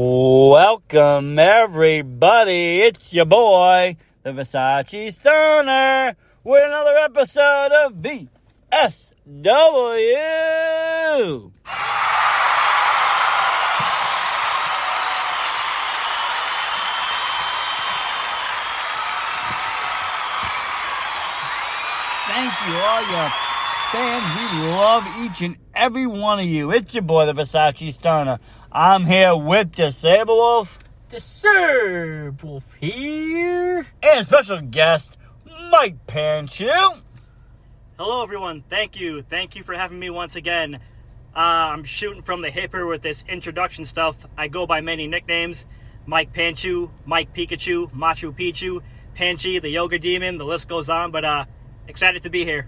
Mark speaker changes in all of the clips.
Speaker 1: Welcome, everybody. It's your boy, the Versace Stoner, with another episode of VSW. Thank you, all your fans. We love each and every one of you. It's your boy, the Versace Stoner. I'm here with the Saber Wolf.
Speaker 2: The Saber Wolf here.
Speaker 1: And special guest, Mike Panchu.
Speaker 3: Hello, everyone. Thank you. Thank you for having me once again. I'm shooting from the hip here with this introduction stuff. I go by many nicknames. Mike Panchu, Mike Pikachu, Machu Picchu, Panchi, the Yoga Demon. The list goes on, but excited to be here.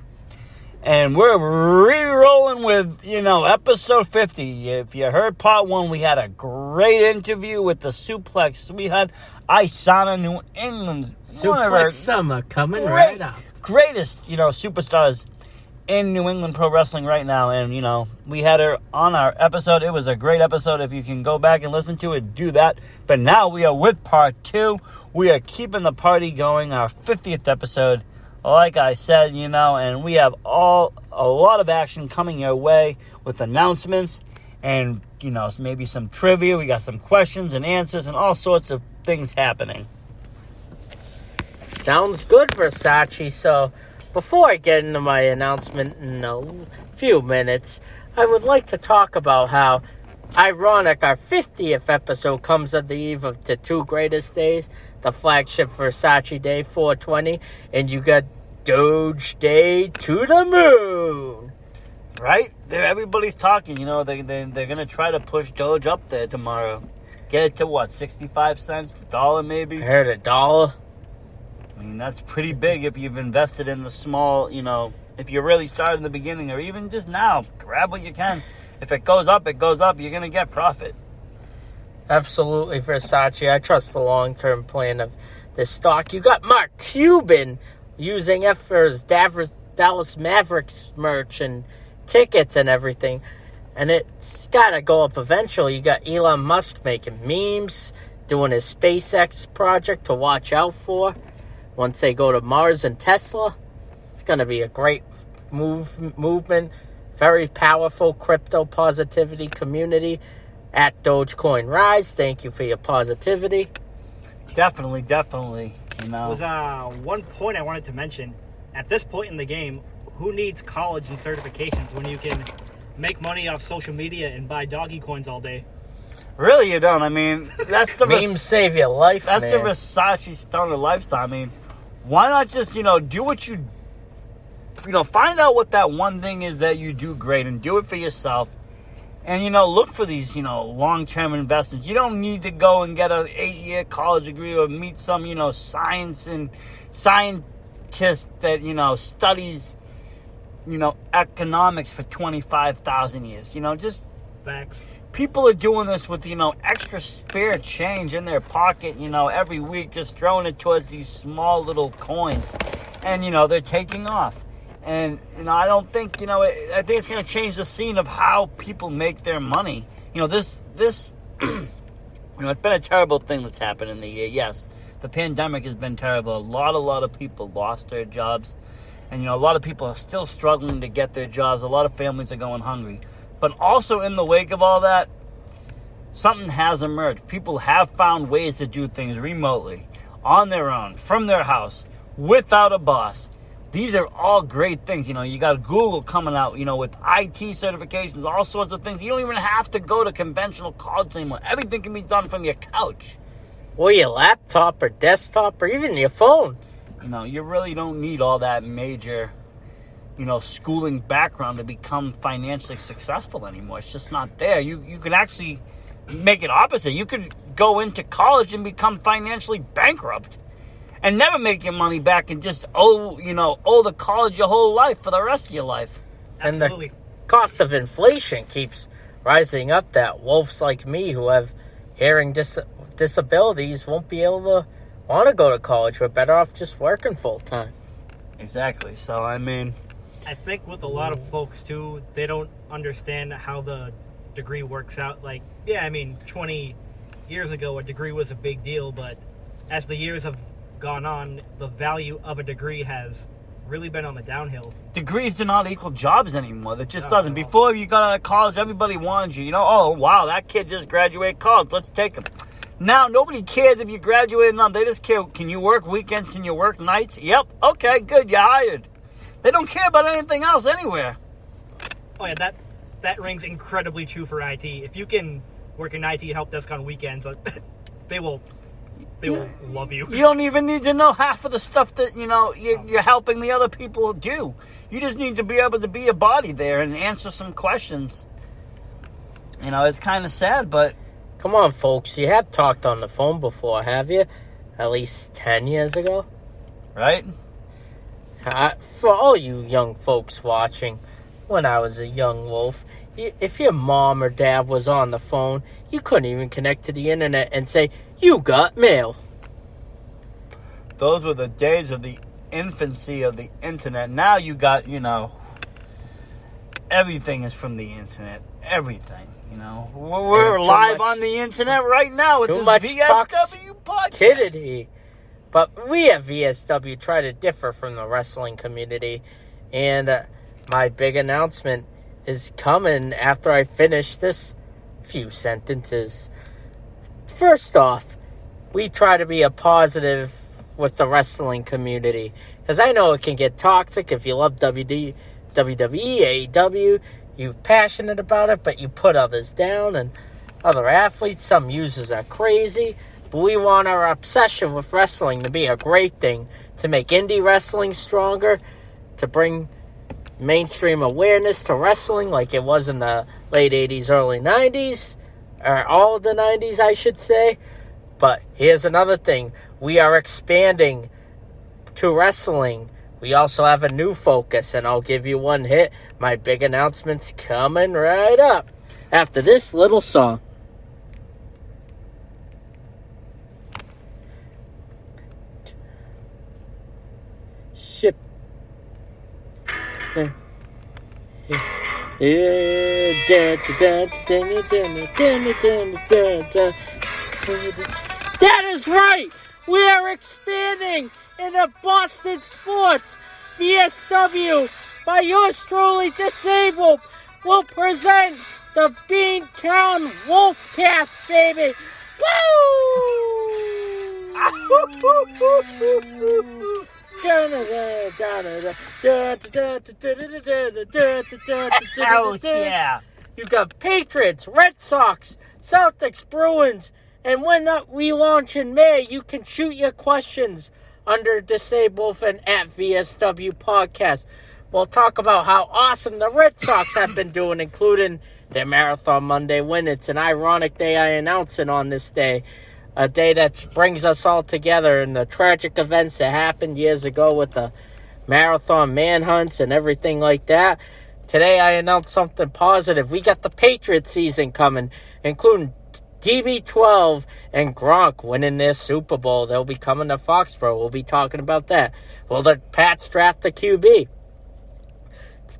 Speaker 1: And we're re-rolling with, episode 50. If you heard part 1, we had a great interview with the Suplex. We had Isana, New England.
Speaker 2: Suplex Summer coming right up.
Speaker 1: Greatest, superstars in New England Pro Wrestling right now. And, we had her on our episode. It was a great episode. If you can go back and listen to it, do that. But now we are with part 2. We are keeping the party going, our 50th episode. Like I said, and we have a lot of action coming your way with announcements and, maybe some trivia. We got some questions and answers and all sorts of things happening.
Speaker 2: Sounds good, Versace. So, before I get into my announcement in a few minutes, I would like to talk about how ironic our 50th episode comes on the eve of the two greatest days, the flagship Versace Day 420, and you got Doge Day to the moon.
Speaker 1: Right? Everybody's talking, they're going to try to push Doge up there tomorrow. Get it to what, 65 cents, $1 maybe?
Speaker 2: I heard $1.
Speaker 1: I mean, that's pretty big if you've invested in the small, if you really started in the beginning or even just now. Grab what you can. If it goes up, you're going to get profit.
Speaker 2: Absolutely, Versace. I trust the long-term plan of this stock. You got Mark Cuban using it for his Dallas Mavericks merch and tickets and everything. And it's got to go up eventually. You got Elon Musk making memes, doing his SpaceX project to watch out for. Once they go to Mars and Tesla, it's going to be a great movement. Very powerful crypto positivity community at Dogecoin Rise. Thank you for your positivity.
Speaker 1: Definitely.
Speaker 3: There's one point I wanted to mention. At this point in the game, who needs college and certifications when you can make money off social media and buy doggy coins all day?
Speaker 1: Really, you don't. I mean, that's the
Speaker 2: memes save your life.
Speaker 1: That's
Speaker 2: man.
Speaker 1: the Versace Stoner lifestyle. I mean, why not just do what you find out what that one thing is that you do great and do it for yourself. And, look for these, long-term investments. You don't need to go and get an 8-year college degree or meet some, scientist that, studies, economics for 25,000 years. Just
Speaker 3: Facts.
Speaker 1: People are doing this with, extra spare change in their pocket, every week, just throwing it towards these small little coins. And, they're taking off. And, I don't think, I think it's going to change the scene of how people make their money. This it's been a terrible thing that's happened in the year. Yes, the pandemic has been terrible. A lot of people lost their jobs. And, a lot of people are still struggling to get their jobs. A lot of families are going hungry. But also in the wake of all that, something has emerged. People have found ways to do things remotely, on their own, from their house, without a boss. These are all great things. You got Google coming out, with IT certifications, all sorts of things. You don't even have to go to conventional college anymore. Everything can be done from your couch.
Speaker 2: Or your laptop or desktop or even your phone.
Speaker 1: You really don't need all that major, schooling background to become financially successful anymore. It's just not there. You could actually make it opposite. You could go into college and become financially bankrupt. And never make your money back and just owe the college your whole life for the rest of your life.
Speaker 3: Absolutely.
Speaker 2: And the cost of inflation keeps rising up. That wolves like me who have hearing disabilities won't be able to want to go to college. We're better off just working full time.
Speaker 1: Exactly. So, I mean,
Speaker 3: I think with a lot of folks, too, they don't understand how the degree works out. Like, yeah, I mean, 20 years ago, a degree was a big deal, but as the years have gone on, the value of a degree has really been on the downhill.
Speaker 1: Degrees do not equal jobs anymore. That just doesn't.
Speaker 3: No.
Speaker 1: Before you got out of college, everybody wanted you. You know, oh, wow, that kid just graduated college. Let's take him. Now, nobody cares if you graduated or not. They just care, can you work weekends? Can you work nights? Yep. Okay, good. You're hired. They don't care about anything else anywhere.
Speaker 3: Oh, yeah, that rings incredibly true for IT. If you can work an IT help desk on weekends, they will love you.
Speaker 1: You don't even need to know half of the stuff that, you're helping the other people do. You just need to be able to be a body there and answer some questions. It's kind of sad, but...
Speaker 2: Come on, folks. You have talked on the phone before, have you? At least 10 years ago?
Speaker 1: Right?
Speaker 2: For all you young folks watching, when I was a young wolf, if your mom or dad was on the phone, you couldn't even connect to the internet and say, you got mail.
Speaker 1: Those were the days of the infancy of the internet. Now you got, everything is from the internet. Everything. We're live on the internet right now with this VSW podcast.
Speaker 2: But we at VSW try to differ from the wrestling community. And my big announcement is coming after I finish this few sentences. First off, we try to be a positive with the wrestling community. Because I know it can get toxic if you love WWE, AEW. You're passionate about it, but you put others down and other athletes. Some users are crazy. But we want our obsession with wrestling to be a great thing, to make indie wrestling stronger, to bring mainstream awareness to wrestling like it was in the late 80s, early 90s, or all of the 90s, I should say. But here's another thing. We are expanding to wrestling. We also have a new focus, and I'll give you one hit. My big announcement's coming right up after this little song. Ship. That is right! We are expanding into Boston sports. VSW, by yours truly disabled, will present the Beantown Wolfcast, baby! Woo!
Speaker 1: Hell yeah!
Speaker 2: You got Patriots, Red Sox, Celtics, Bruins, and when we launch in May, you can shoot your questions under Disabled and at VSW Podcast. We'll talk about how awesome the Red Sox have been doing, including their Marathon Monday win. It's an ironic day I announce it on this day, a day that brings us all together and the tragic events that happened years ago with the marathon manhunts and everything like that. Today I announced something positive. We got the Patriots season coming, including DB12 and Gronk winning their Super Bowl. They'll be coming to Foxborough. We'll be talking about that. Will the Pats draft the QB?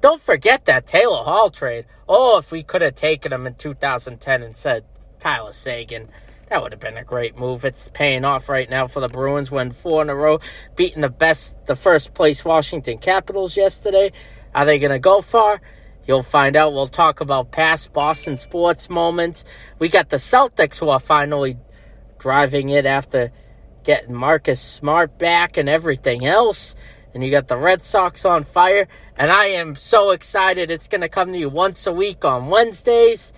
Speaker 2: Don't forget that Taylor Hall trade. Oh, if we could have taken him in 2010 and said Tyler Sagan, that would have been a great move. It's paying off right now for the Bruins, win 4 in a row, beating the first place Washington Capitals yesterday. Are they going to go far? You'll find out. We'll talk about past Boston sports moments. We got the Celtics who are finally driving it after getting Marcus Smart back and everything else. And you got the Red Sox on fire. And I am so excited. It's going to come to you once a week on Wednesdays.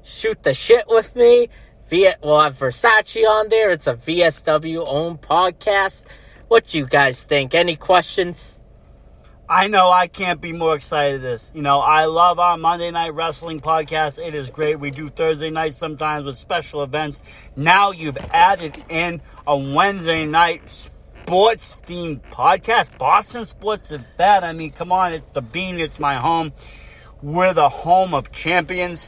Speaker 2: Shoot the shit with me. We'll have Versace on there. It's a VSW-owned podcast. What you guys think? Any questions?
Speaker 1: I know I can't be more excited this. I love our Monday Night Wrestling podcast. It is great. We do Thursday nights sometimes with special events. Now you've added in a Wednesday night sports-themed podcast. Boston sports is bad. I mean, come on. It's the Bean. It's my home. We're the home of champions.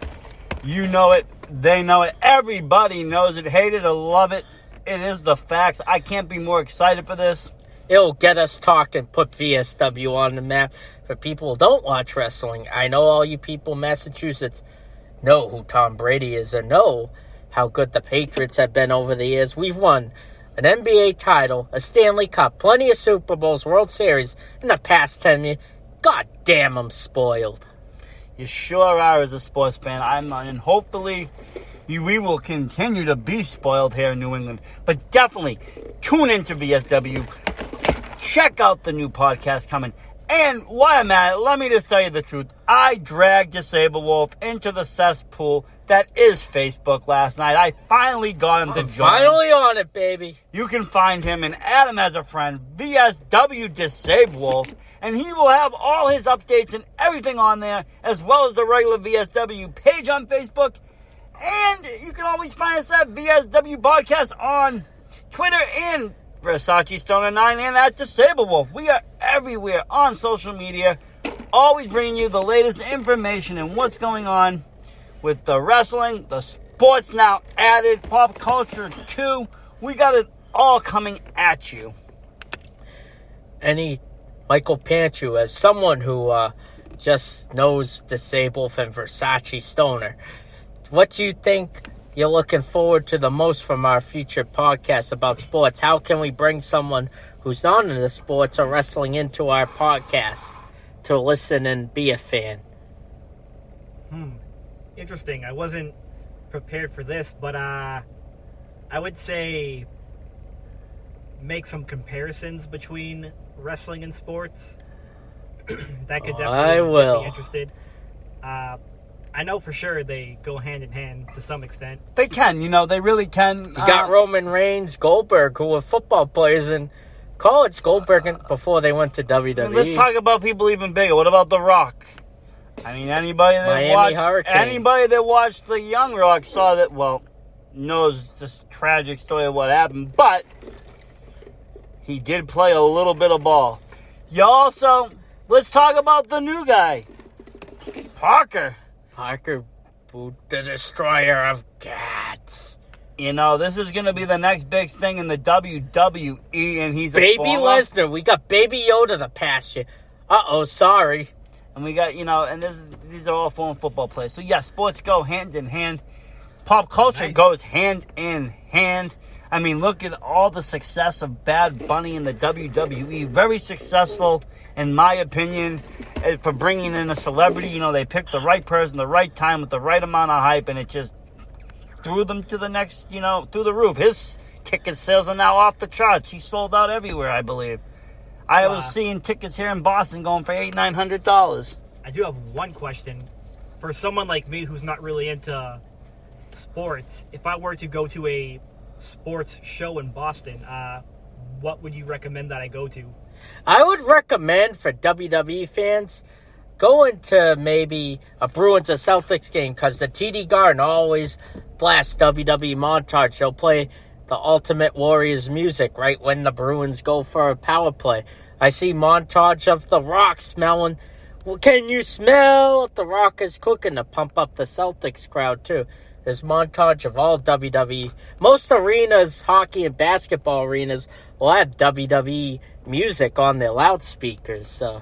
Speaker 1: You know it. They know it. Everybody knows it. Hate it or love it. It is the facts. I can't be more excited for this.
Speaker 2: It'll get us talking, put VSW on the map for people who don't watch wrestling. I know all you people in Massachusetts know who Tom Brady is or know how good the Patriots have been over the years. We've won an NBA title, a Stanley Cup, plenty of Super Bowls, World Series in the past 10 years. God damn, I'm spoiled.
Speaker 1: You sure are as a sports fan. And hopefully we will continue to be spoiled here in New England. But definitely tune into VSW. Check out the new podcast coming. And while I'm at it, let me just tell you the truth. I dragged Disabled Wolf into the cesspool that is Facebook last night. I finally got him to join.
Speaker 2: Finally on it, baby.
Speaker 1: You can find him and add him as a friend, VSW Disabled Wolf, and he will have all his updates and everything on there, as well as the regular VSW page on Facebook. And you can always find us at VSW Podcast on Twitter and Versace Stoner 9 and at Disabled Wolf. We are everywhere on social media, always bringing you the latest information and what's going on with the wrestling, the sports now added, pop culture too. We got it all coming at you.
Speaker 2: Michael Panchu, as someone who just knows Disabled and Versace Stoner, what do you think you're looking forward to the most from our future podcast about sports? How can we bring someone who's not into sports or wrestling into our podcast to listen and be a fan?
Speaker 3: Interesting. I wasn't prepared for this, but I would say make some comparisons between wrestling and sports. That could definitely get me interested. I know for sure they go hand in hand to some extent.
Speaker 1: They can, they really can.
Speaker 2: You got Roman Reigns, Goldberg, who were football players in college. Goldberg before they went to WWE.
Speaker 1: Let's talk about people even bigger. What about The Rock? I mean, anybody that watched the Young Rock saw that, knows this tragic story of what happened, but he did play a little bit of ball. Let's talk about the new guy, Parker,
Speaker 2: the destroyer of cats.
Speaker 1: This is going to be the next big thing in the WWE, and he's
Speaker 2: Baby Lesnar. We got Baby Yoda the past year. Sorry.
Speaker 1: And we got, these are all former football players. So, yeah, sports go hand in hand. Pop culture goes hand in hand. I mean, look at all the success of Bad Bunny in the WWE. Very successful, in my opinion, for bringing in a celebrity. They picked the right person, the right time, with the right amount of hype, and it just threw them to the next, through the roof. His ticket sales are now off the charts. He sold out everywhere, I believe. I was seeing tickets here in Boston going for $800-900.
Speaker 3: I do have one question. For someone like me who's not really into sports, if I were to go to a sports show in Boston, what would you recommend that I go to?
Speaker 2: I would recommend for WWE fans going to maybe a Bruins or Celtics game, because the TD Garden always blasts WWE montage. They'll play the Ultimate Warriors music right when the Bruins go for a power play. I see montage of The Rock smelling. Well, can you smell what The Rock is cooking to pump up the Celtics crowd too? There's montage of all WWE. Most arenas, hockey and basketball arenas, will have WWE music on their loudspeakers. So.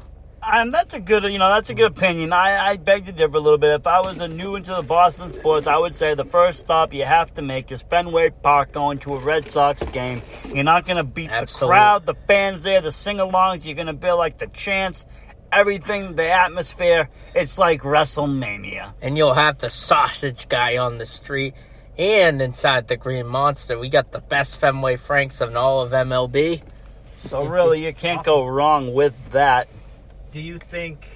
Speaker 1: And that's a good opinion. I beg to differ a little bit. If I was new into the Boston sports, I would say the first stop you have to make is Fenway Park, going to a Red Sox game. You're not going to beat the crowd, the fans there, the sing-alongs. You're going to feel like the chants, everything, the atmosphere. It's like WrestleMania.
Speaker 2: And you'll have the sausage guy on the street and inside the Green Monster. We got the best Fenway Franks of all of MLB.
Speaker 1: So really, you can't go wrong with that.
Speaker 3: Do you think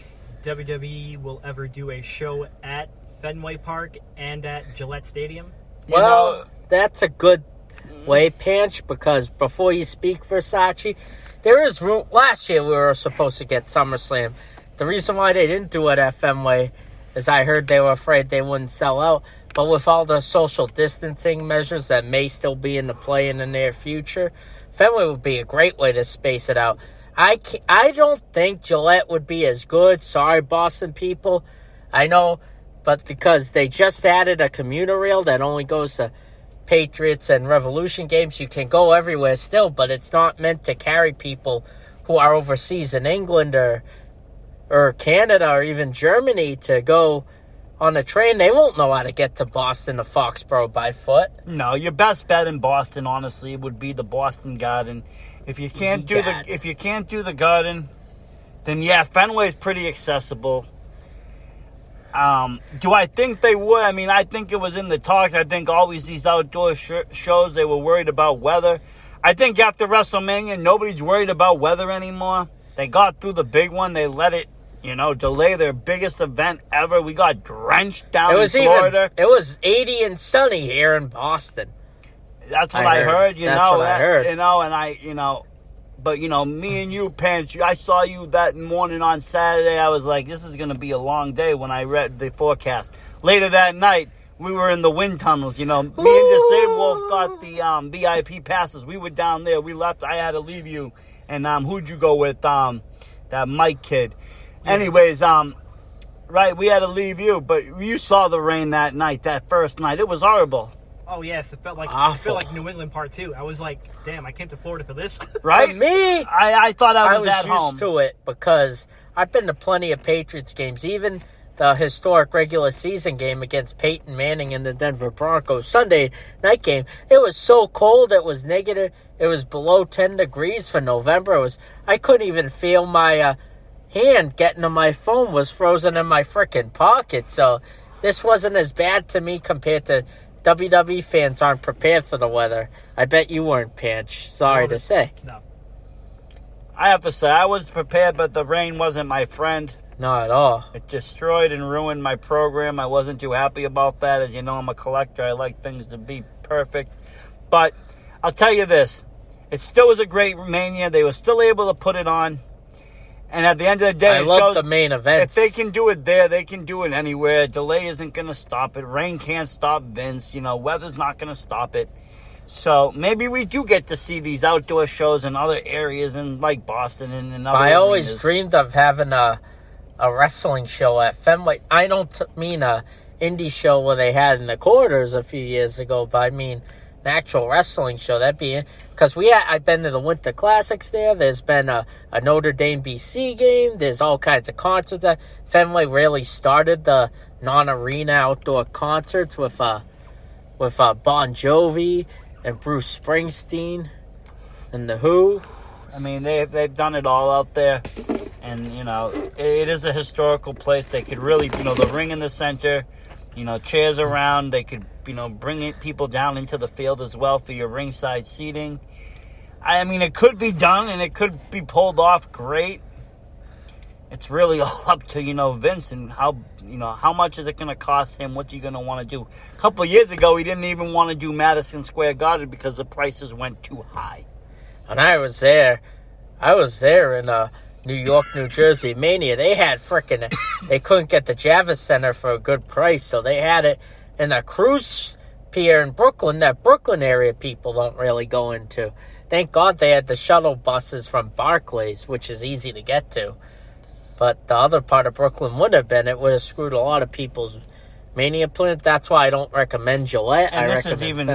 Speaker 3: WWE will ever do a show at Fenway Park and at Gillette Stadium?
Speaker 2: That's a good way, Panch, because before you speak, Versace, there is room. Last year we were supposed to get SummerSlam. The reason why they didn't do it at Fenway is I heard they were afraid they wouldn't sell out. But with all the social distancing measures that may still be in the play in the near future, Fenway would be a great way to space it out. I don't think Gillette would be as good. Sorry, Boston people. I know, but because they just added a commuter rail that only goes to Patriots and Revolution games, you can go everywhere still, but it's not meant to carry people who are overseas in England or Canada or even Germany to go on the train, they won't know how to get to Boston to Foxborough by foot.
Speaker 1: No, your best bet in Boston, honestly, would be the Boston Garden. If you can't do the Garden, then yeah, Fenway's pretty accessible. Do I think they would? I mean, I think it was in the talks. I think always these outdoor shows, they were worried about weather. I think after WrestleMania, nobody's worried about weather anymore. They got through the big one. They let it, delay their biggest event ever. We got drenched down in Florida.
Speaker 2: It was 80 and sunny here in Boston.
Speaker 1: That's what I heard.
Speaker 2: That's what I heard.
Speaker 1: But, me and you, Pants, I saw you that morning on Saturday. I was like, this is going to be a long day when I read the forecast. Later that night, we were in the wind tunnels. Me and Disabled Wolf got the VIP passes. We were down there. We left. I had to leave you. And who'd you go with? That Mike kid. Yeah. Anyways, right, we had to leave you. But you saw the rain that night, that first night. It was horrible.
Speaker 3: Oh yes, it felt like New England Part 2. I was like, damn, I came to Florida for this.
Speaker 1: Right?
Speaker 2: For me,
Speaker 1: I thought I was at home.
Speaker 2: I was used to it because I've been to plenty of Patriots games, even the historic regular season game against Peyton Manning and the Denver Broncos Sunday night game. It was so cold, it was negative. It was below 10 degrees for November. I couldn't even feel my hand getting to my phone was frozen in my freaking pocket. So this wasn't as bad to me compared to WWE fans aren't prepared for the weather. I bet you weren't, Panch. Sorry to say.
Speaker 3: No.
Speaker 1: I have to say, I was prepared, but the rain wasn't my friend.
Speaker 2: Not at all.
Speaker 1: It destroyed and ruined my program. I wasn't too happy about that. As you know, I'm a collector. I like things to be perfect. But I'll tell you this. It still was a great Mania. They were still able to put it on. And at the end of the day,
Speaker 2: I love the main events.
Speaker 1: If they can do it there, they can do it anywhere. Delay isn't going to stop it. Rain can't stop Vince. Weather's not going to stop it. So maybe we do get to see these outdoor shows in other areas, in like Boston and other areas.
Speaker 2: I always dreamed of having a wrestling show at Fenway. I don't mean a indie show where they had in the quarters a few years ago, but I mean an actual wrestling show. That'd be it. Because I've been to the Winter Classics there. There's been a Notre Dame BC game. There's all kinds of concerts. Fenway really started the non-arena outdoor concerts with Bon Jovi and Bruce Springsteen and The Who.
Speaker 1: I mean, they've done it all out there. And, it is a historical place. They could really, the ring in the center, chairs around. They could, bring people down into the field as well for your ringside seating. I mean, it could be done and it could be pulled off great. It's really all up to, Vince and how much is it going to cost him? What's he going to want to do? A couple of years ago, he didn't even want to do Madison Square Garden because the prices went too high.
Speaker 2: And I was there in New York, New Jersey Mania. They had they couldn't get the Javits Center for a good price, so they had it in a cruise pier in Brooklyn, that Brooklyn area people don't really go into. Thank God they had the shuttle buses from Barclays, which is easy to get to. But the other part of Brooklyn would have been, it would have screwed a lot of people's Mania plan. That's why I don't recommend Gillette.
Speaker 1: And this is even,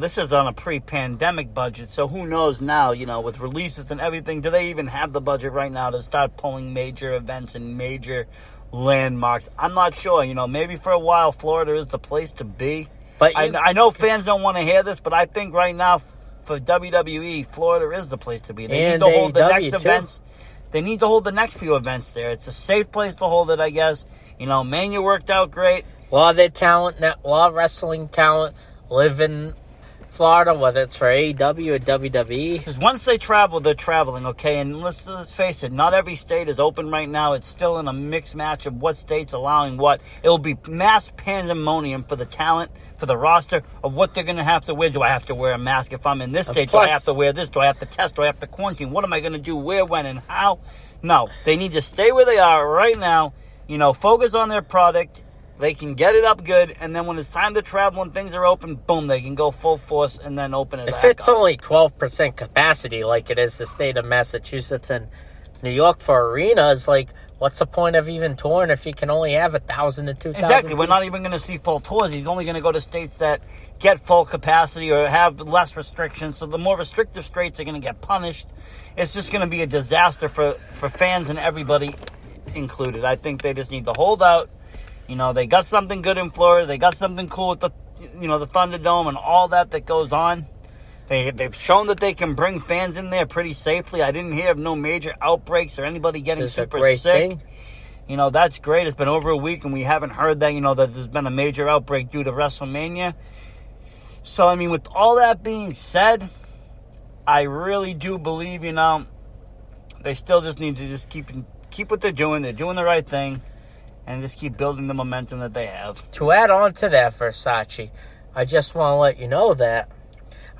Speaker 1: this is on a pre-pandemic budget, so who knows now, with releases and everything, do they even have the budget right now to start pulling major events and major landmarks? I'm not sure. Maybe for a while Florida is the place to be. But I know fans don't want to hear this, but I think right now for WWE, Florida is the place to be. They need to hold the next events. They need to hold the next few events there. It's a safe place to hold it, I guess. Mania worked out great.
Speaker 2: A lot of their talent, a lot of wrestling talent live in Florida, whether it's for AEW or WWE.
Speaker 1: Because once they travel, they're traveling, okay? And let's face it, not every state is open right now. It's still in a mixed match of what state's allowing what. It will be mass pandemonium for the talent, for the roster, of what they're going to have to wear. Do I have to wear a mask if I'm in this state? Do I have to wear this? Do I have to test? Do I have to quarantine? What am I going to do? Where, when, and how? No, they need to stay where they are right now. Focus on their product. They can get it up good, and then when it's time to travel and things are open, boom, they can go full force and then open it back up.
Speaker 2: If it's only 12% capacity like it is the state of Massachusetts and New York for arenas, what's the point of even touring if you can only have 1,000 to 2,000
Speaker 1: Exactly.
Speaker 2: people?
Speaker 1: We're not even going to see full tours. He's only going to go to states that get full capacity or have less restrictions. So the more restrictive states are going to get punished. It's just going to be a disaster for fans and everybody included. I think they just need to hold out. You know, they got something good in Florida. They got something cool with the Thunderdome and all that goes on. They've shown that they can bring fans in there pretty safely. I didn't hear of no major outbreaks or anybody getting super sick. Thing. You know, that's great. It's been over a week, and we haven't heard that, that there's been a major outbreak due to WrestleMania. So, I mean, with all that being said, I really do believe, they still just need to just keep what they're doing. They're doing the right thing, and just keep building the momentum that they have.
Speaker 2: To add on to that, Versace, I just want to let you know that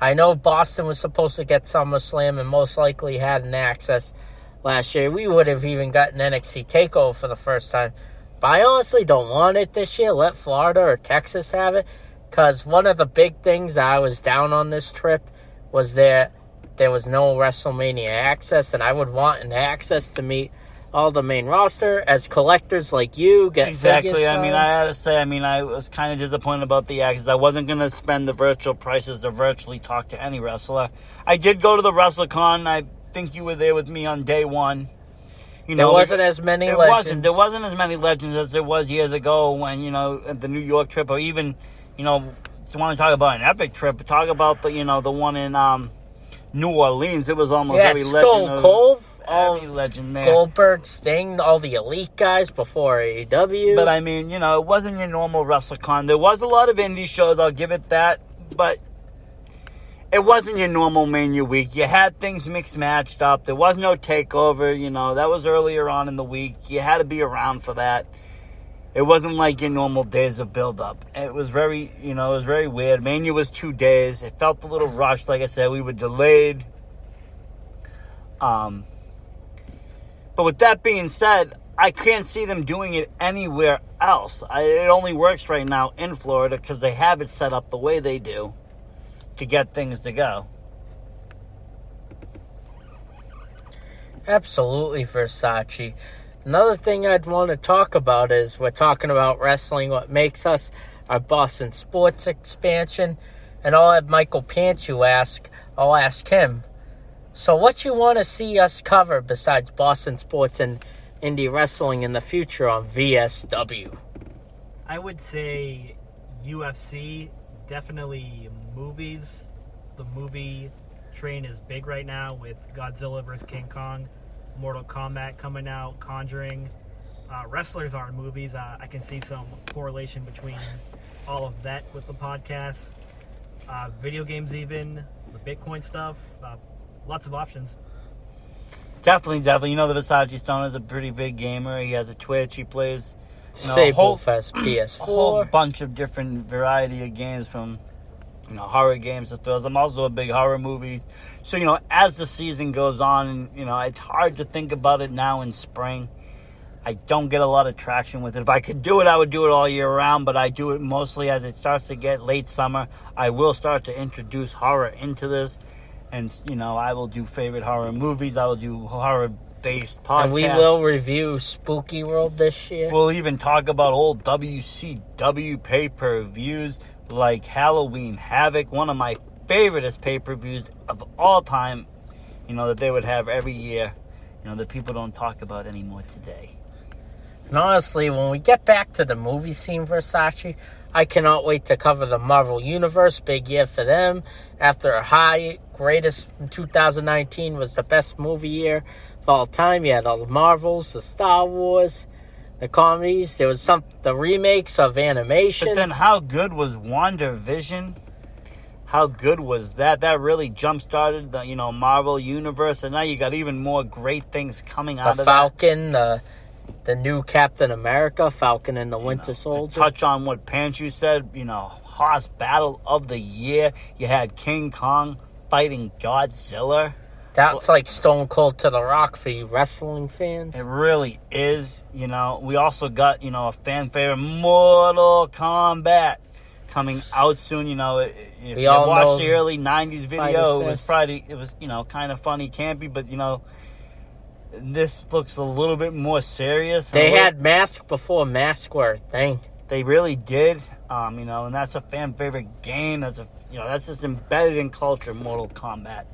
Speaker 2: I know Boston was supposed to get SummerSlam and most likely had an access last year. We would have even gotten NXT TakeOver for the first time. But I honestly don't want it this year. Let Florida or Texas have it. Because one of the big things I was down on this trip was there was no WrestleMania access. And I would want an access to meet all the main roster as collectors like you get
Speaker 1: exactly. I mean, I had to say, I was kind of disappointed about the access. I wasn't going to spend the virtual prices to virtually talk to any wrestler. I did go to the WrestleCon. I think you were there with me on day one.
Speaker 2: There wasn't as many legends.
Speaker 1: There wasn't as many legends as there was years ago when, at the New York trip, or even, if you want to talk about an epic trip, talk about the one in New Orleans. It was almost every legend.
Speaker 2: Stone Cold.
Speaker 1: Every legend there.
Speaker 2: Goldberg, Sting, all the elite guys before AEW.
Speaker 1: But, it wasn't your normal WrestleCon. There was a lot of indie shows, I'll give it that. But it wasn't your normal Mania week. You had things mixed matched up. There was no takeover. That was earlier on in the week. You had to be around for that. It wasn't like your normal days of build-up. It was very, weird. Mania was 2 days. It felt a little rushed. Like I said, we were delayed. But with that being said, I can't see them doing it anywhere else. It only works right now in Florida because they have it set up the way they do to get things to go.
Speaker 2: Absolutely, Versace. Another thing I'd want to talk about is we're talking about wrestling, what makes us, our Boston sports expansion, and I'll have Michael Panchu I'll ask him. So what you want to see us cover besides Boston sports and indie wrestling in the future on VSW?
Speaker 3: I would say UFC, definitely movies. The movie train is big right now with Godzilla vs. King Kong, Mortal Kombat coming out, Conjuring. Wrestlers are in movies. I can see some correlation between all of that with the podcast. Video games even, the Bitcoin stuff. Lots of options.
Speaker 1: Definitely. The Versace Stone is a pretty big gamer. He has a Twitch. He plays
Speaker 2: Sable Fest PS4.
Speaker 1: A whole bunch of different variety of games from, horror games to thrills. I'm also a big horror movie. So, as the season goes on, and, it's hard to think about it now in spring. I don't get a lot of traction with it. If I could do it, I would do it all year round, but I do it mostly as it starts to get late summer. I will start to introduce horror into this. And, I will do favorite horror movies. I will do horror-based podcasts.
Speaker 2: And we will review Spooky World this year.
Speaker 1: We'll even talk about old WCW pay-per-views like Halloween Havoc, one of my favoriteest pay-per-views of all time, that they would have every year, that people don't talk about anymore today.
Speaker 2: And honestly, when we get back to the movie scene, Versace, I cannot wait to cover the Marvel Universe. Big year for them. After a high, greatest in 2019 was the best movie year of all time. You had all the Marvels, the Star Wars, the comedies. There was the remakes of animation.
Speaker 1: But then how good was WandaVision? How good was that? That really jump-started the, Marvel Universe. And now you got even more great things coming out of
Speaker 2: the Falcon, the new Captain America, Falcon and the Winter Soldier.
Speaker 1: To touch on what Panchu said, Hoss Battle of the Year. You had King Kong fighting Godzilla.
Speaker 2: That's like Stone Cold to the Rock for you wrestling fans.
Speaker 1: It really is. We also got, a fan favorite, Mortal Kombat, coming out soon. If you watched the early 90s video, it was kind of funny, campy, but, this looks a little bit more serious.
Speaker 2: They had Mask before Mask were a thing.
Speaker 1: They really did. And that's a fan favorite game. That's just embedded in culture, Mortal Kombat.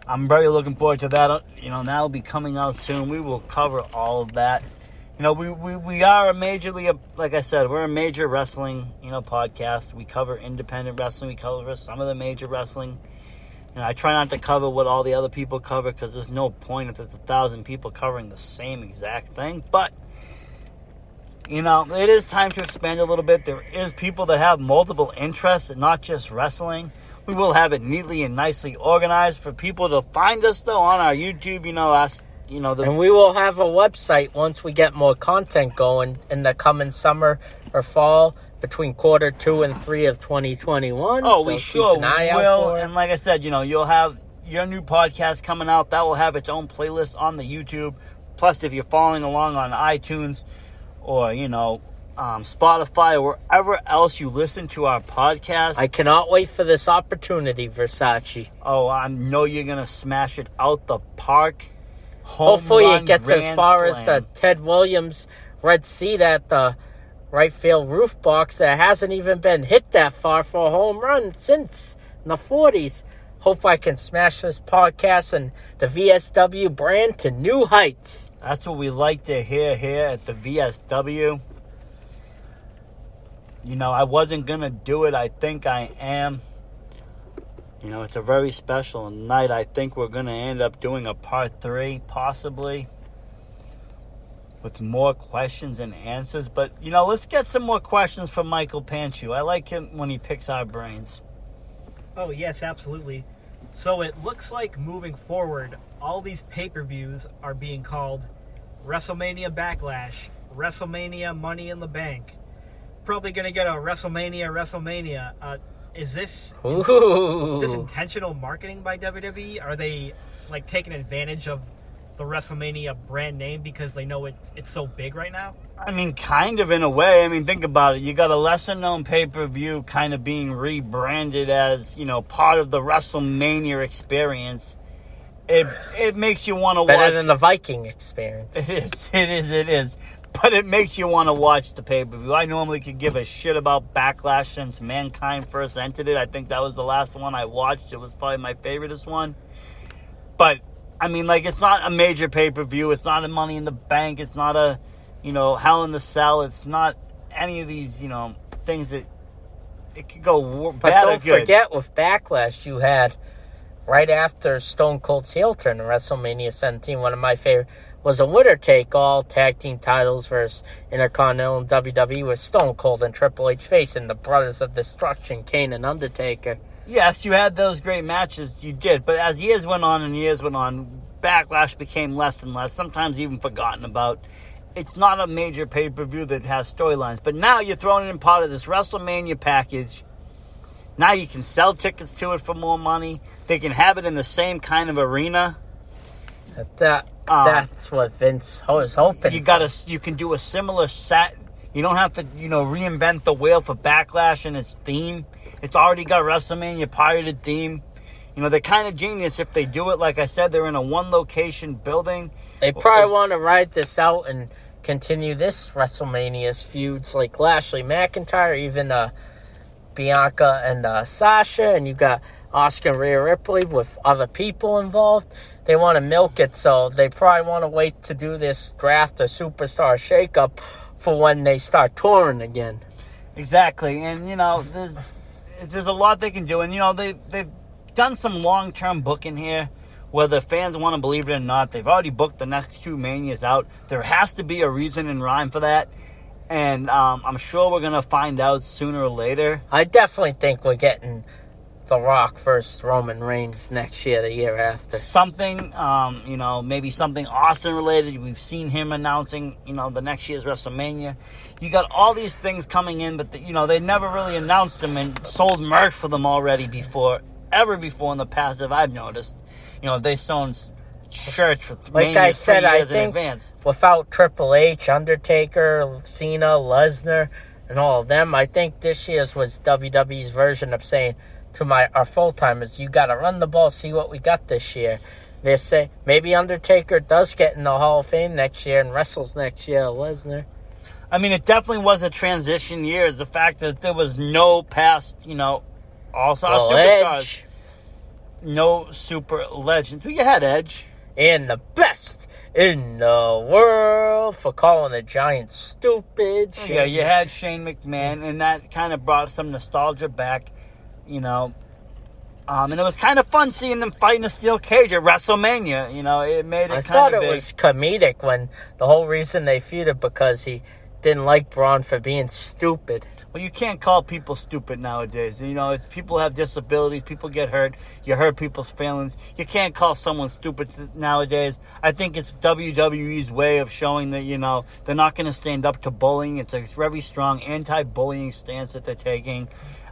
Speaker 1: I'm very looking forward to that. That'll be coming out soon. We will cover all of that. we are a majorly, like I said, we're a major wrestling, podcast. We cover independent wrestling. We cover some of the major wrestling. I try not to cover what all the other people cover because there's no point if there's 1,000 people covering the same exact thing. But, it is time to expand a little bit. There is people that have multiple interests and not just wrestling. We will have it neatly and nicely organized for people to find us, though, on our YouTube,
Speaker 2: And we will have a website once we get more content going in the coming summer or fall. Between quarter 2 and 3 of 2021.
Speaker 1: Oh, we sure will.
Speaker 2: And
Speaker 1: And like I said, you'll have your new podcast coming out. That will have its own playlist on the YouTube. Plus, if you're following along on iTunes or, Spotify or wherever else you listen to our podcast.
Speaker 2: I cannot wait for this opportunity, Versace.
Speaker 1: Oh, I know you're going to smash it out the park.
Speaker 2: Hopefully it gets as far as the Ted Williams red seat at the right field roof box that hasn't even been hit that far for a home run since in the 40s. Hope I can smash this podcast and the VSW brand to new heights.
Speaker 1: That's what we like to hear here at the VSW. I wasn't going to do it. I think I am. It's a very special night. I think we're going to end up doing a part 3, possibly, with more questions and answers. But, let's get some more questions from Michael Panchu. I like him when he picks our brains.
Speaker 3: Oh, yes, absolutely. So it looks like moving forward, all these pay-per-views are being called WrestleMania Backlash, WrestleMania Money in the Bank. Probably going to get a WrestleMania. Is this intentional marketing by WWE? Are they, taking advantage of the WrestleMania brand name because they know it's so big right now?
Speaker 1: I mean, kind of in a way. I mean, think about it. You got a lesser-known pay-per-view kind of being rebranded as, part of the WrestleMania experience. It makes you want to watch.
Speaker 2: Better than the Viking experience.
Speaker 1: It is. But it makes you want to watch the pay-per-view. I normally could give a shit about Backlash since Mankind first entered it. I think that was the last one I watched. It was probably my favoriteest one. But, I mean, it's not a major pay-per-view. It's not a Money in the Bank. It's not a, Hell in the Cell. It's not any of these, things that it could go bad or good.
Speaker 2: But don't forget, with Backlash, you had, right after Stone Cold's heel turn in WrestleMania 17, one of my favorite, was a winner-take-all tag team titles versus Intercontinental and WWE with Stone Cold and Triple H facing the Brothers of Destruction, Kane and Undertaker.
Speaker 1: Yes, you had those great matches, you did. But as years went on, Backlash became less and less, sometimes even forgotten about. It's not a major pay-per-view that has storylines. But now you're throwing it in part of this WrestleMania package. Now you can sell tickets to it for more money. They can have it in the same kind of arena.
Speaker 2: That's what Vince was hoping.
Speaker 1: You can do a similar set. You don't have to, reinvent the wheel for Backlash and its theme. It's already got WrestleMania pirated theme. They're kind of genius if they do it. Like I said, they're in a one-location building.
Speaker 2: They probably want to ride this out and continue this WrestleMania's feuds like Lashley McIntyre, even Bianca and Sasha, and you got Asuka and Rhea Ripley with other people involved. They want to milk it, so they probably want to wait to do this draft or superstar shakeup for when they start touring again.
Speaker 1: Exactly, and there's a lot they can do, and they've done some long-term booking here, whether fans want to believe it or not. They've already booked the next 2 Manias out. There has to be a reason and rhyme for that, and I'm sure we're gonna find out sooner or later.
Speaker 2: I definitely think we're getting The Rock versus Roman Reigns next year, the year after.
Speaker 1: Something, maybe something Austin related. We've seen him announcing, the next year's WrestleMania. You got all these things coming in, but they never really announced them and sold merch for them already ever before in the past, if I've noticed. They sold shirts for
Speaker 2: like I said,
Speaker 1: 3 years
Speaker 2: I think
Speaker 1: in advance.
Speaker 2: Without Triple H, Undertaker, Cena, Lesnar, and all of them, I think this year's was WWE's version of saying to our full-timers, you got to run the ball, see what we got this year. They say maybe Undertaker does get in the Hall of Fame next year and wrestles next year, Lesnar.
Speaker 1: I mean, it definitely was a transition year. Is the fact that there was no past, all-star superstars.
Speaker 2: Edge.
Speaker 1: No super legends. Well, you had Edge.
Speaker 2: And the best in the world for calling the Giants stupid.
Speaker 1: Yeah, you had Shane McMahon, and that kind of brought some nostalgia back, you know. And it was kind of fun seeing them fight in a steel cage at WrestleMania. You know, it made it kind of big.
Speaker 2: I thought it was comedic when the whole reason they feuded because he didn't like Braun for being stupid.
Speaker 1: Well, you can't call people stupid nowadays. You know, people have disabilities. People get hurt. You hurt people's feelings. You can't call someone stupid nowadays. I think it's WWE's way of showing that, you know, they're not going to stand up to bullying. It's a very strong anti-bullying stance that they're taking.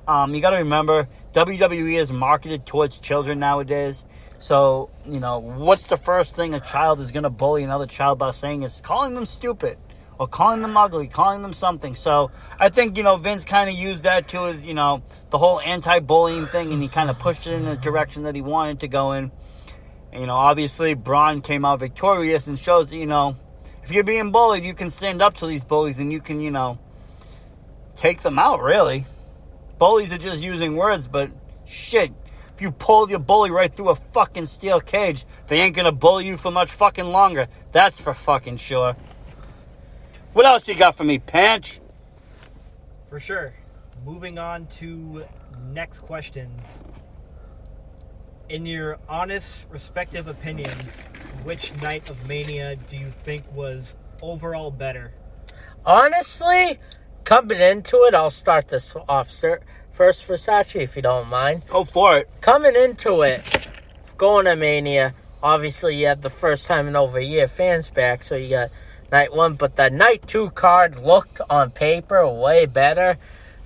Speaker 1: You got to remember, WWE is marketed towards children nowadays. So, you know, what's the first thing a child is going to bully another child by saying is calling them stupid or calling them ugly, calling them something. So I think, you know, Vince kind of used that to his, you know, the whole anti-bullying thing, and he kind of pushed it in the direction that he wanted to go in. And, you know, obviously Braun came out victorious and shows that, you know, if you're being bullied, you can stand up to these bullies and you can, you know, take them out, really. Bullies are just using words, but shit, if you pull your bully right through a fucking steel cage, they ain't gonna bully you for much fucking longer. That's for fucking sure. What else you got for me, Panch?
Speaker 3: For sure. Moving on to next questions. In your honest, respective opinions, which night of Mania do you think was overall better?
Speaker 2: Honestly, coming into it, I'll start this off, sir. First, Versace, if you don't mind.
Speaker 1: Go for it.
Speaker 2: Coming into it, going to Mania, obviously you have the first time in over a year fans back, so you got night one. But the night two card looked on paper way better.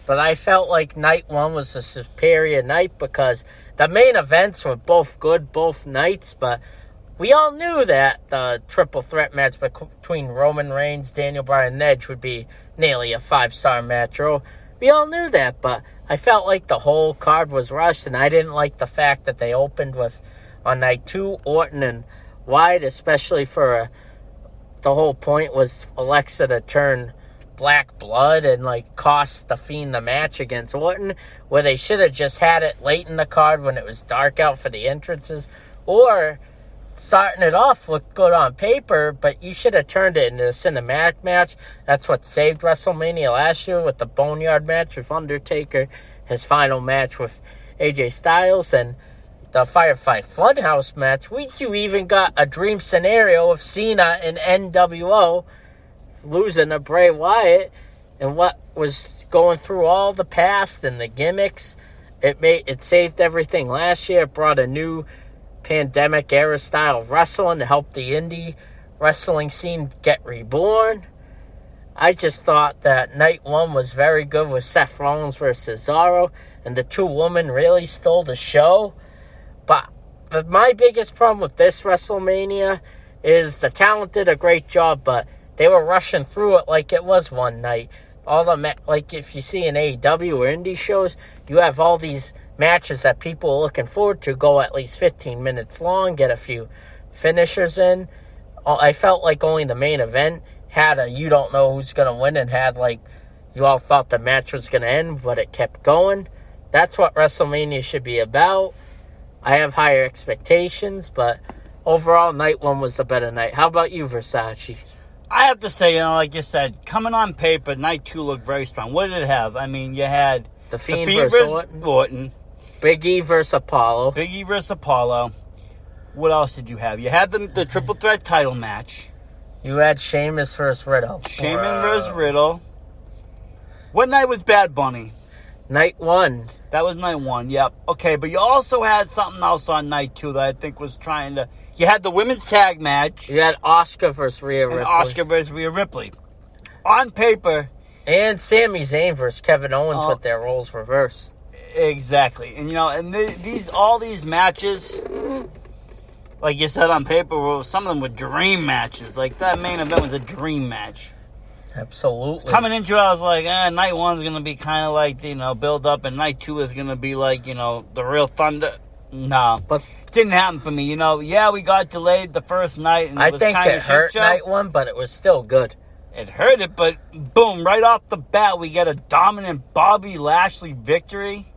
Speaker 2: But I felt like night one was a superior night because the main events were both good, both nights. But we all knew that the triple threat match between Roman Reigns, Daniel Bryan, and Edge would be nearly a 5-star match. We all knew that, but I felt like the whole card was rushed, and I didn't like the fact that they opened with, on night two, Orton and Wyatt, especially for the whole point was Alexa to turn Black Blood and, like, cost The Fiend the match against Orton, where they should have just had it late in the card when it was dark out for the entrances, or starting it off looked good on paper, but you should have turned it into a cinematic match. That's what saved WrestleMania last year with the Boneyard match with Undertaker, his final match with AJ Styles, and the Firefly Funhouse match. You even got a dream scenario of Cena and NWO losing to Bray Wyatt, and what was going through all the past and the gimmicks. It saved everything last year. It brought a new pandemic era style of wrestling to help the indie wrestling scene get reborn. I just thought that night one was very good with Seth Rollins versus Cesaro, and the two women really stole the show. But my biggest problem with this WrestleMania is the talent did a great job, but they were rushing through it like it was one night. Like if you see in AEW or indie shows, you have all these matches that people are looking forward to go at least 15 minutes long, get a few finishers in. I felt like only the main event had a you don't know who's going to win, and had like you all thought the match was going to end, but it kept going. That's what WrestleMania should be about. I have higher expectations, but overall, night one was the better night. How about you, Versace?
Speaker 1: I have to say, you know, like you said, coming on paper, night two looked very strong. What did it have? I mean, you had
Speaker 2: The Fiend versus Orton. Big E versus Apollo.
Speaker 1: Big E versus Apollo. What else did you have? You had the triple threat title match.
Speaker 2: You had Sheamus versus Riddle.
Speaker 1: Sheamus versus Riddle. What night was Bad Bunny?
Speaker 2: Night one.
Speaker 1: That was night one, yep. Okay, but you also had something else on night two that I think was trying to... You had the women's tag match.
Speaker 2: You had Asuka versus Rhea Ripley.
Speaker 1: And Asuka versus Rhea Ripley. On paper...
Speaker 2: And Sami Zayn versus Kevin Owens with their roles reversed.
Speaker 1: Exactly. And, you know, and all these matches, like you said on paper, well, some of them were dream matches. Like, that main event was a dream match.
Speaker 2: Absolutely.
Speaker 1: Coming into it, I was like, night one's going to be kind of like, you know, build up, and night two is going to be like, you know, the real thunder. No. But it didn't happen for me. You know, yeah, we got delayed the first night, and
Speaker 2: I think it hurt night one, but it was still good.
Speaker 1: It hurt it, but boom, right off the bat, we get a dominant Bobby Lashley victory.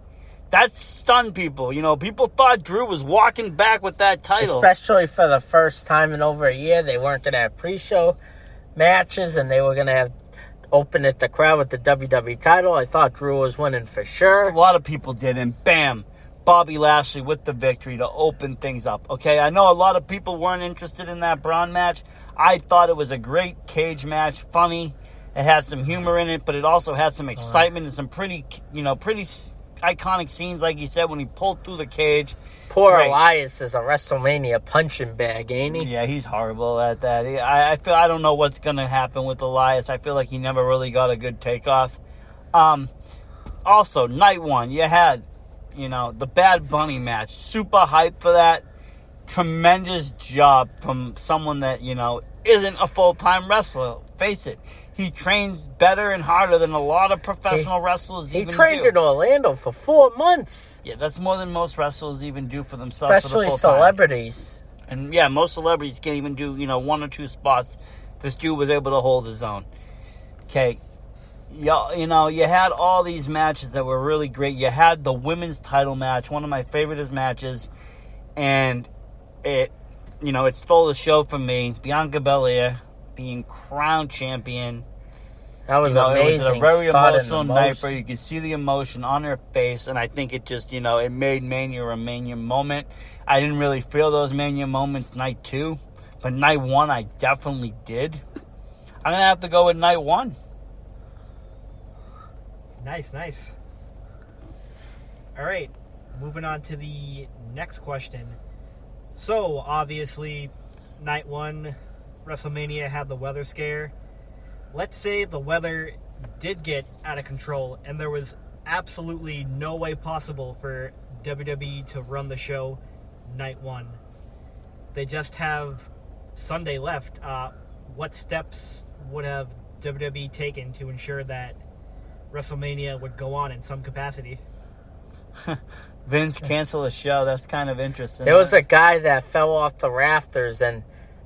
Speaker 1: That stunned people. People thought Drew was walking back with that title.
Speaker 2: Especially for the first time in over a year. They weren't going to have pre-show matches, and they were going to have open at the crowd with the WWE title. I thought Drew was winning for sure.
Speaker 1: A lot of people did, and bam, Bobby Lashley with the victory to open things up. Okay, I know a lot of people weren't interested in that Braun match. I thought it was a great cage match, funny. It had some humor in it, but it also had some excitement and some pretty iconic scenes, like you said, when he pulled through the cage.
Speaker 2: Poor Elias is a WrestleMania punching bag, ain't he?
Speaker 1: Yeah, he's horrible at that. I don't know what's going to happen with Elias. I feel like he never really got a good takeoff. Also, night one, you had, the Bad Bunny match. Super hype for that. Tremendous job from someone that, isn't a full-time wrestler. Face it. He trains better and harder than a lot of professional wrestlers even do.
Speaker 2: He trained in Orlando for 4 months.
Speaker 1: Yeah, that's more than most wrestlers even do for themselves.
Speaker 2: Especially celebrities.
Speaker 1: And yeah, most celebrities can't even do, 1 or 2 spots. This dude was able to hold his own. Okay. You had all these matches that were really great. You had the women's title match, one of my favorite matches. And it stole the show from me. Bianca Belair being crowned champion.
Speaker 2: That was amazing.
Speaker 1: It was a very emotional night where you could see the emotion on her face, and I think it just, it made Mania a Mania moment. I didn't really feel those Mania moments night 2, but night 1 I definitely did. I'm going to have to go with night 1.
Speaker 3: Nice. All right, moving on to the next question. So, obviously, night 1, WrestleMania had the weather scare. Let's say the weather did get out of control and there was absolutely no way possible for WWE to run the show night 1. They just have Sunday left. What steps would have WWE taken to ensure that WrestleMania would go on in some capacity?
Speaker 1: Vince canceled the show. That's kind of interesting.
Speaker 2: There was a guy that fell off the rafters and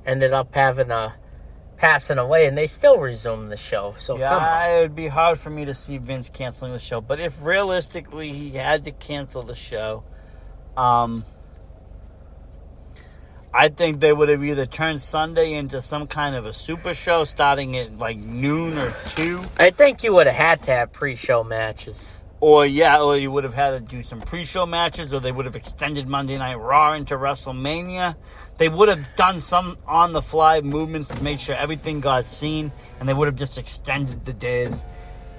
Speaker 2: ended up passing away, and they still resumed the show. So come on.
Speaker 1: It would be hard for me to see Vince canceling the show. But if realistically he had to cancel the show, I think they would have either turned Sunday into some kind of a super show starting at like noon or 2.
Speaker 2: I think you would have had to have pre-show matches.
Speaker 1: Or you would have had to do some pre-show matches, or they would have extended Monday Night Raw into WrestleMania. They would have done some on-the-fly movements to make sure everything got seen, and they would have just extended the days.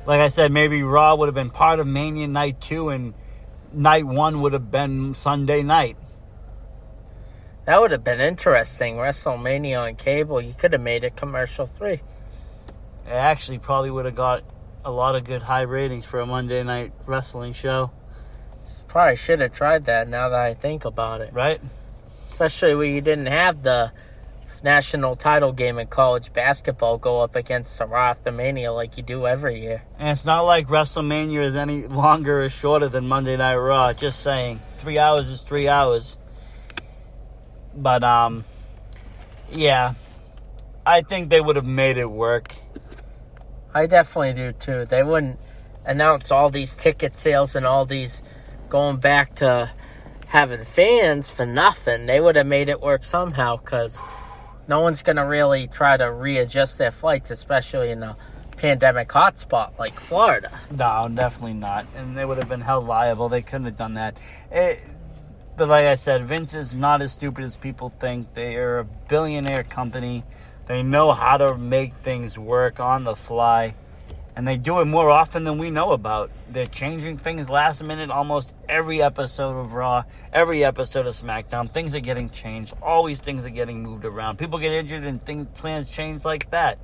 Speaker 1: Like I said, maybe Raw would have been part of Mania Night 2, and Night 1 would have been Sunday night.
Speaker 2: That would have been interesting. WrestleMania on cable, you could have made it commercial 3.
Speaker 1: It actually probably would have got a lot of good high ratings for a Monday night wrestling show.
Speaker 2: Probably should have tried that now that I think about it.
Speaker 1: Right?
Speaker 2: Especially when you didn't have the national title game in college basketball go up against Raw Mania like you do every year.
Speaker 1: And it's not like WrestleMania is any longer or shorter than Monday Night Raw. Just saying. 3 hours is 3 hours. But, yeah. I think they would have made it work.
Speaker 2: I definitely do, too. They wouldn't announce all these ticket sales and all these going back to having fans for nothing. They would have made it work somehow, because no one's going to really try to readjust their flights, especially in a pandemic hotspot like Florida.
Speaker 1: No, definitely not. And they would have been held liable. They couldn't have done that. But like I said, Vince is not as stupid as people think. They are a billionaire company. They know how to make things work on the fly. And they do it more often than we know about. They're changing things last minute almost every episode of Raw, every episode of SmackDown. Things are getting changed. Always things are getting moved around. People get injured and plans change like that.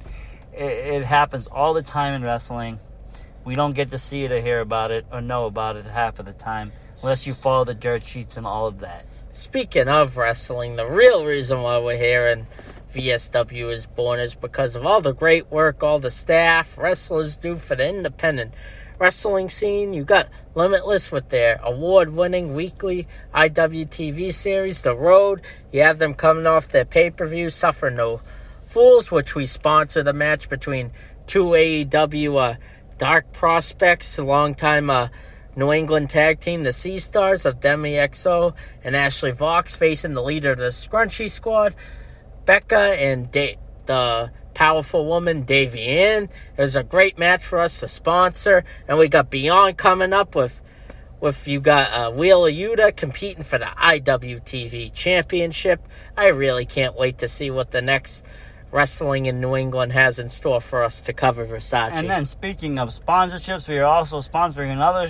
Speaker 1: It happens all the time in wrestling. We don't get to see it or hear about it or know about it half of the time, unless you follow the dirt sheets and all of that.
Speaker 2: Speaking of wrestling, the real reason why we're here and VSW is born is because of all the great work all the staff, wrestlers do for the independent wrestling scene. You got Limitless with their award-winning weekly IWTV series, The Road. You have them coming off their pay-per-view, Suffer No Fools, which we sponsor the match between two AEW Dark Prospects, longtime New England tag team, the Sea Stars of Demi XO and Ashley Vox, facing the leader of the Scrunchy Squad, Becca, and the powerful woman, Davey Ann. It was a great match for us to sponsor. And we got Beyond coming up with you got Wheeler Yuta competing for the IWTV Championship. I really can't wait to see what the next wrestling in New England has in store for us to cover, Versace.
Speaker 1: And then speaking of sponsorships, we are also sponsoring another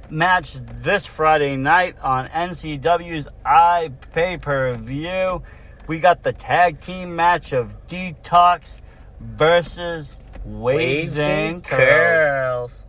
Speaker 1: match this Friday night on NCW's iPay-Per-View. We got the tag team match of Detox versus Waves and Curls.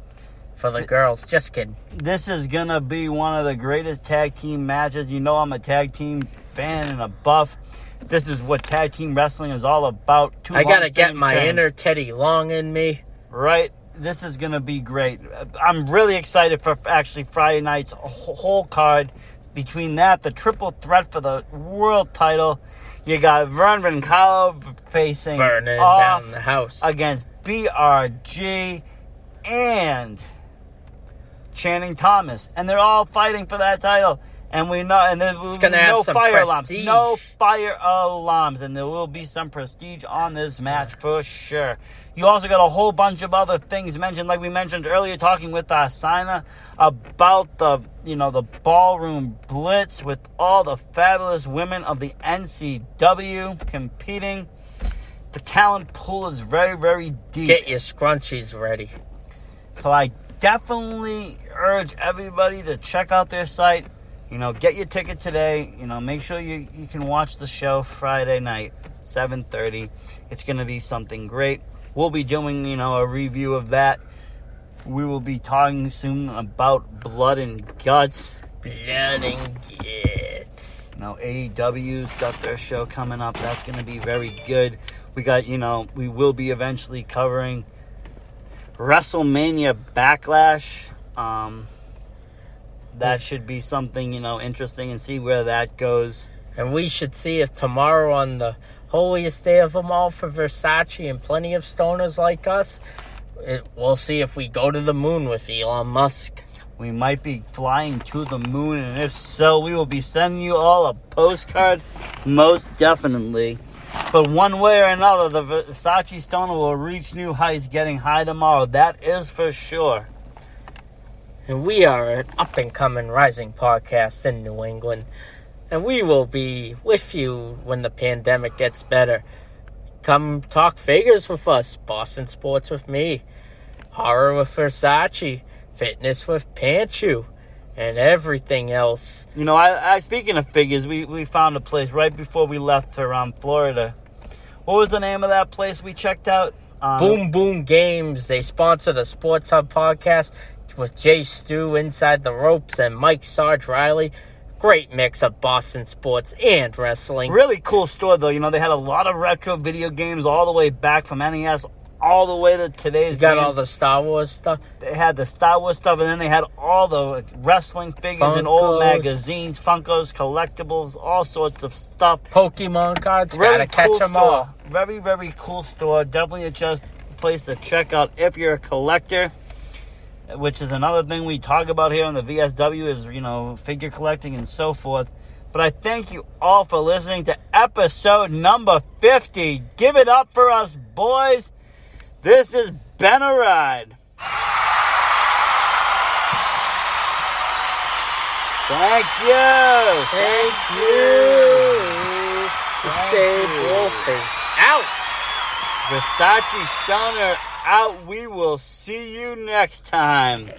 Speaker 2: For the girls. Just kidding.
Speaker 1: This is going to be one of the greatest tag team matches. You know I'm a tag team fan and a buff. This is what tag team wrestling is all about.
Speaker 2: I got to get my inner Teddy Long in me.
Speaker 1: Right? This is going to be great. I'm really excited for actually Friday night's whole card. Between that, the triple threat for the world title. You got Vern Vincalo facing
Speaker 2: Vernon
Speaker 1: off
Speaker 2: down the house
Speaker 1: against BRG and Channing Thomas. And they're all fighting for that title. And we know, and there's
Speaker 2: gonna have
Speaker 1: no
Speaker 2: some
Speaker 1: fire
Speaker 2: prestige.
Speaker 1: alarms. No fire alarms. And there will be some prestige on this match for sure. You also got a whole bunch of other things mentioned, like we mentioned earlier, talking with Asana about the ballroom blitz with all the fabulous women of the NCW competing. The talent pool is very, very deep.
Speaker 2: Get your scrunchies ready.
Speaker 1: So I definitely urge everybody to check out their site. Get your ticket today. Make sure you can watch the show Friday night, 7:30. It's going to be something great. We'll be doing, a review of that. We will be talking soon about Blood and Guts.
Speaker 2: Blood and Guts.
Speaker 1: AEW's got their show coming up. That's going to be very good. We got, we will be eventually covering WrestleMania Backlash. That should be something, interesting, and see where that goes.
Speaker 2: And we should see if tomorrow, on the holiest day of them all for Versace and plenty of stoners like us, we'll see if we go to the moon with Elon Musk.
Speaker 1: We might be flying to the moon, and if so, we will be sending you all a postcard, most definitely. But one way or another, the Versace stoner will reach new heights, getting high tomorrow. That is for sure.
Speaker 2: And we are an up-and-coming rising podcast in New England. And we will be with you when the pandemic gets better. Come talk figures with us. Boston Sports with me. Horror with Versace. Fitness with Panchu. And everything else.
Speaker 1: I speaking of figures, we found a place right before we left for Florida. What was the name of that place we checked out?
Speaker 2: Boom Boom Games. They sponsor the Sports Hub podcast with Jay Stu, Inside the Ropes, and Mike Sarge Riley. Great mix of Boston sports and wrestling.
Speaker 1: Really cool store, though. They had a lot of retro video games all the way back from NES all the way to today's
Speaker 2: got
Speaker 1: games.
Speaker 2: all the Star Wars stuff.
Speaker 1: They had the Star Wars stuff, and then they had all the wrestling figures and old magazines, Funkos, collectibles, all sorts of stuff.
Speaker 2: Pokemon cards.
Speaker 1: Really
Speaker 2: Gotta catch
Speaker 1: cool
Speaker 2: them
Speaker 1: store.
Speaker 2: all.
Speaker 1: Very, very cool store. Definitely just a place to check out if you're a collector, which is another thing we talk about here on the VSW is, figure collecting and so forth. But I thank you all for listening to episode number 50. Give it up for us, boys. This has been a ride. Thank you.
Speaker 2: Thank you. Shade Wolf is out.
Speaker 1: Versace Stoner out. We will see you next time.